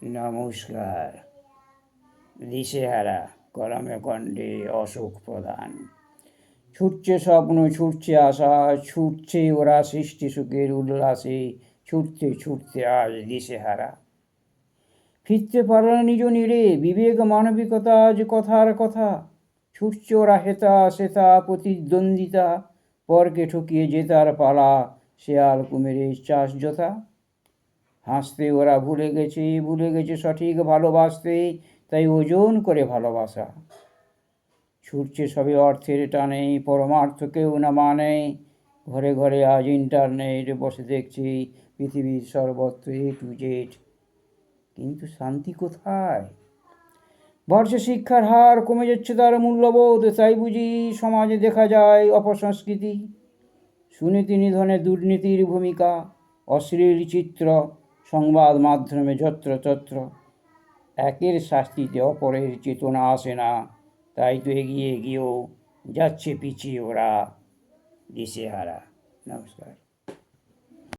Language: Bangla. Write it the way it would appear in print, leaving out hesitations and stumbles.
নমস্কার। দিশেহারা কলমে কণ্ঠে অশোক প্রধান। ছুটছে স্বপ্ন, ছুটছে আশা, ছুটছে ওরা সৃষ্টি সুখের উল্লাসে, ছুটতে ছুটতে আজ দিশেহারা। ফিরতে পারে না নিজ নীড়ে, বিবেক মানবিকতা আজ কথার কথা। ছুটছে ওরা হেতা সেতা প্রতিদ্বন্দ্বিতা, পরকে ঠকিয়ে জেতার পালা, শেয়াল কুমিরের চাষ যথা। হাসতে ওরা ভুলে গেছে সঠিক ভালোবাসতে, তাই ওজন করে ভালোবাসা। ছুটছে সবে অর্থের টানে, পরমার্থ কেউ না মানে। ঘরে ঘরে আজ ইন্টারনেট, বসে দেখছি পৃথিবীর সর্বত্র A to Z। কিন্তু শান্তি কোথায়? বাড়ছে শিক্ষার হার, কমে যাচ্ছে তার মূল্যবোধ, তাই বুঝি সমাজে দেখা যায় অপসংস্কৃতি। সুনীতি নিধনে দুর্নীতির ভূমিকা, অশ্লীল চিত্র সংবাদ মাধ্যমে যত্রতত্র। একের শাস্তিতে অপরের চেতনা আসে না, তাই তো এগিয়ে গিয়েও যাচ্ছে পিছিয়ে ওরা দিশেহারা। নমস্কার।